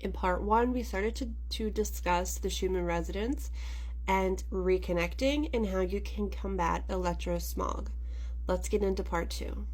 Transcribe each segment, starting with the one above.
In part 1, we started to discuss the Schumann resonance and reconnecting and how you can combat electro-smog. Let's get into part 2.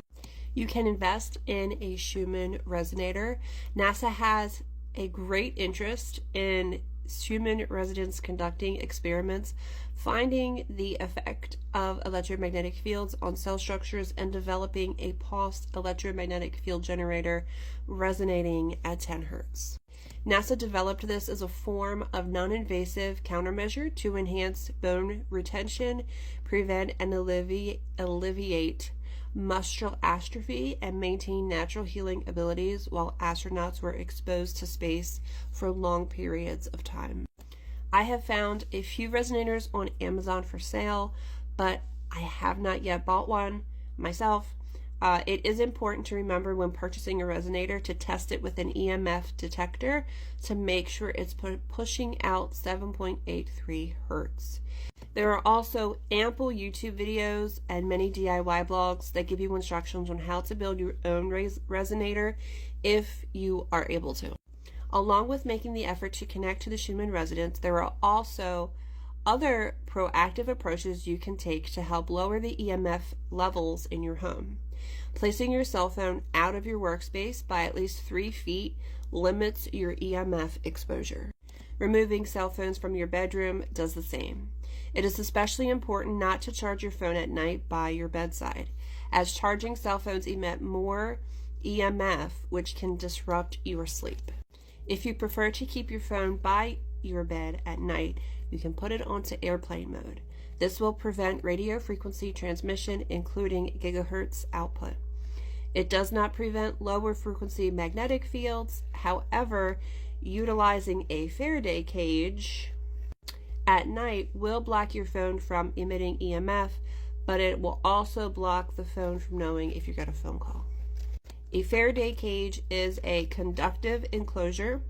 You can invest in a Schumann resonator. NASA has a great interest in Schumann resonance conducting experiments, finding the effect of electromagnetic fields on cell structures and developing a pulsed electromagnetic field generator resonating at 10 Hz. NASA developed this as a form of non-invasive countermeasure to enhance bone retention, prevent and alleviate muscle atrophy, and maintain natural healing abilities while astronauts were exposed to space for long periods of time. I have found a few resonators on Amazon for sale, but I have not yet bought one myself. It is important to remember when purchasing a resonator to test it with an EMF detector to make sure it's pushing out 7.83 Hertz. There are also ample YouTube videos and many DIY blogs that give you instructions on how to build your own resonator if you are able to. Along with making the effort to connect to the Schumann resonance, there are also other proactive approaches you can take to help lower the EMF levels in your home. Placing your cell phone out of your workspace by at least 3 feet limits your EMF exposure. Removing cell phones from your bedroom does the same. It is especially important not to charge your phone at night by your bedside, as charging cell phones emit more EMF, which can disrupt your sleep. If you prefer to keep your phone by your bed at night, you can put it onto airplane mode. This will prevent radio frequency transmission, including gigahertz output. It does not prevent lower frequency magnetic fields. However, utilizing a Faraday cage at night will block your phone from emitting EMF, but it will also block the phone from knowing if you got a phone call. A Faraday cage is a conductive enclosure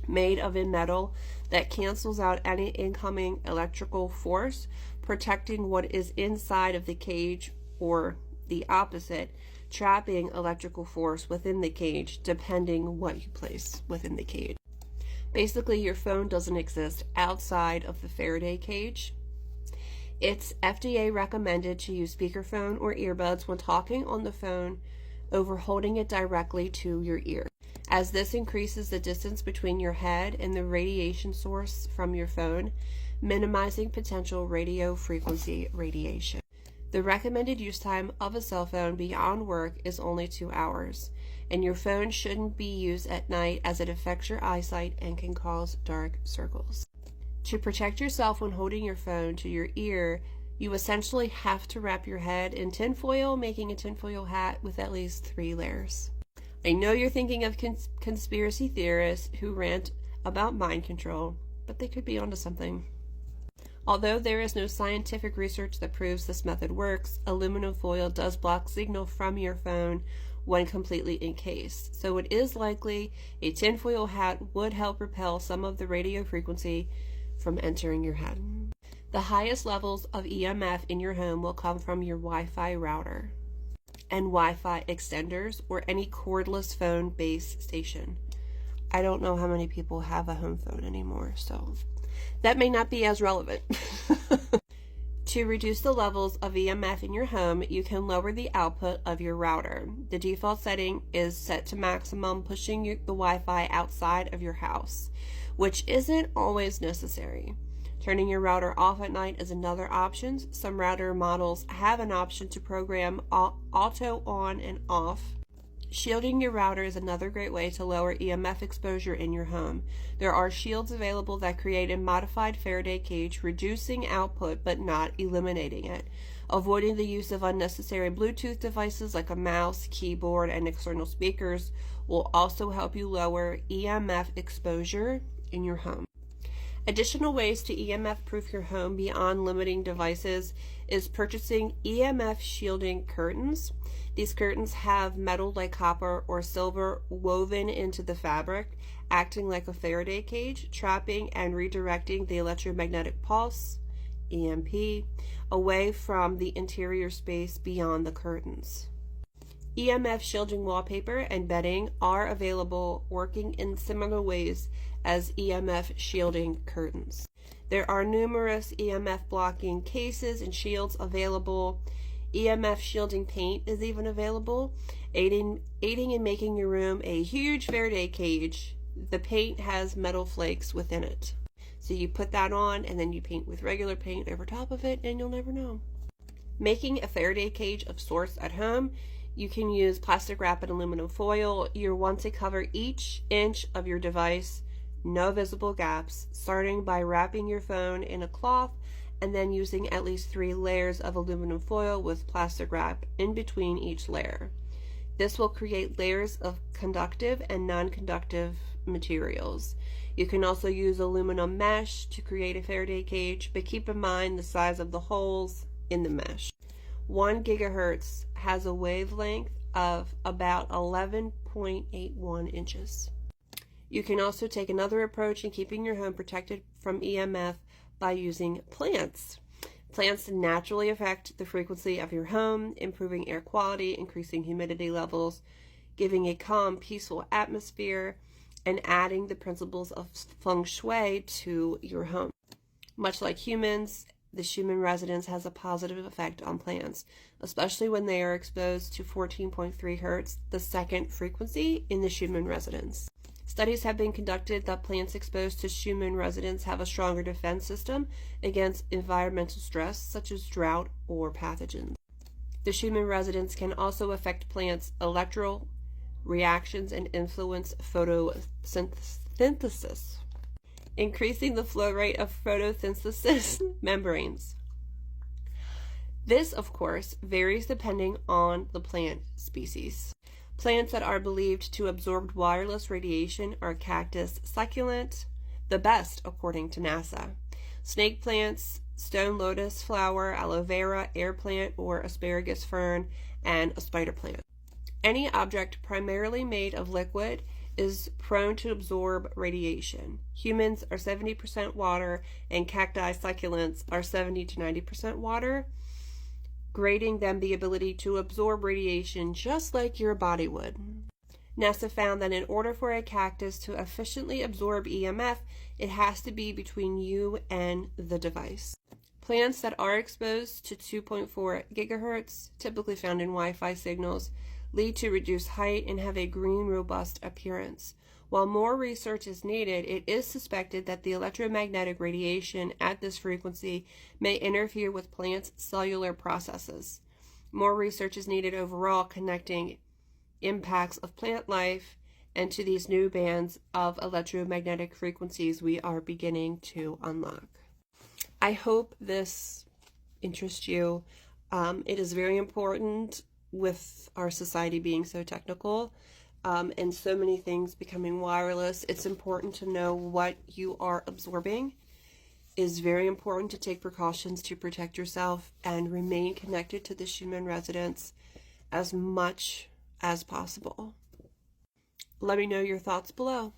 made of a metal that cancels out any incoming electrical force, protecting what is inside of the cage, or the opposite, trapping electrical force within the cage, depending what you place within the cage. Basically, your phone doesn't exist outside of the Faraday cage. It's FDA recommended to use speakerphone or earbuds when talking on the phone over holding it directly to your ear, as this increases the distance between your head and the radiation source from your phone, minimizing potential radio frequency radiation. The recommended use time of a cell phone beyond work is only 2 hours, and your phone shouldn't be used at night as it affects your eyesight and can cause dark circles. To protect yourself when holding your phone to your ear, you essentially have to wrap your head in tinfoil, making a tinfoil hat with at least 3 layers. I know you're thinking of conspiracy theorists who rant about mind control, but they could be onto something. Although there is no scientific research that proves this method works, aluminum foil does block signal from your phone when completely encased, so it is likely a tinfoil hat would help repel some of the radio frequency from entering your head. The highest levels of EMF in your home will come from your Wi-Fi router and Wi-Fi extenders or any cordless phone base station. I don't know how many people have a home phone anymore, so that may not be as relevant. To reduce the levels of EMF in your home, you can lower the output of your router. The default setting is set to maximum, pushing the Wi-Fi outside of your house, which isn't always necessary. Turning your router off at night is another option. Some router models have an option to program auto on and off. Shielding your router is another great way to lower EMF exposure in your home. There are shields available that create a modified Faraday cage, reducing output but not eliminating it. Avoiding the use of unnecessary Bluetooth devices like a mouse, keyboard, and external speakers will also help you lower EMF exposure in your home. Additional ways to EMF proof your home beyond limiting devices is purchasing EMF shielding curtains. These curtains have metal like copper or silver woven into the fabric, acting like a Faraday cage, trapping and redirecting the electromagnetic pulse, EMP, away from the interior space beyond the curtains. EMF shielding wallpaper and bedding are available, working in similar ways as EMF shielding curtains. There are numerous EMF blocking cases and shields available. EMF shielding paint is even available, aiding in making your room a huge Faraday cage. The paint has metal flakes within it. So you put that on and then you paint with regular paint over top of it and you'll never know. Making a Faraday cage of sorts at home, you can use plastic wrap and aluminum foil. You'll want to cover each inch of your device, no visible gaps, starting by wrapping your phone in a cloth and then using at least 3 layers of aluminum foil with plastic wrap in between each layer. This will create layers of conductive and non-conductive materials. You can also use aluminum mesh to create a Faraday cage, but keep in mind the size of the holes in the mesh. 1 gigahertz has a wavelength of about 11.81 inches. You can also take another approach in keeping your home protected from EMF by using plants. Plants naturally affect the frequency of your home, improving air quality, increasing humidity levels, giving a calm, peaceful atmosphere, and adding the principles of feng shui to your home. Much like humans, the Schumann resonance has a positive effect on plants, especially when they are exposed to 14.3 hertz, the second frequency in the Schumann resonance. Studies have been conducted that plants exposed to Schumann resonance have a stronger defense system against environmental stress such as drought or pathogens. The Schumann resonance can also affect plants' electrical reactions and influence photosynthesis, increasing the flow rate of photosynthesis membranes. This, of course, varies depending on the plant species. Plants that are believed to absorb wireless radiation are cactus, succulent, the best according to NASA, snake plants, stone lotus flower, aloe vera, air plant or asparagus fern, and a spider plant. Any object primarily made of liquid is prone to absorb radiation. Humans are 70% water and cacti succulents are 70 to 90% water, grading them the ability to absorb radiation just like your body would. NASA found that in order for a cactus to efficiently absorb EMF, it has to be between you and the device. Plants that are exposed to 2.4 gigahertz, typically found in Wi-Fi signals, lead to reduced height and have a green, robust appearance. While more research is needed, it is suspected that the electromagnetic radiation at this frequency may interfere with plants' cellular processes. More research is needed overall connecting impacts of plant life and to these new bands of electromagnetic frequencies we are beginning to unlock. I hope this interests you. It is very important with our society being so technical and so many things becoming wireless. It's important to know what you are absorbing. It is very important to take precautions to protect yourself and remain connected to the Schumann resonance as much as possible. Let me know your thoughts below.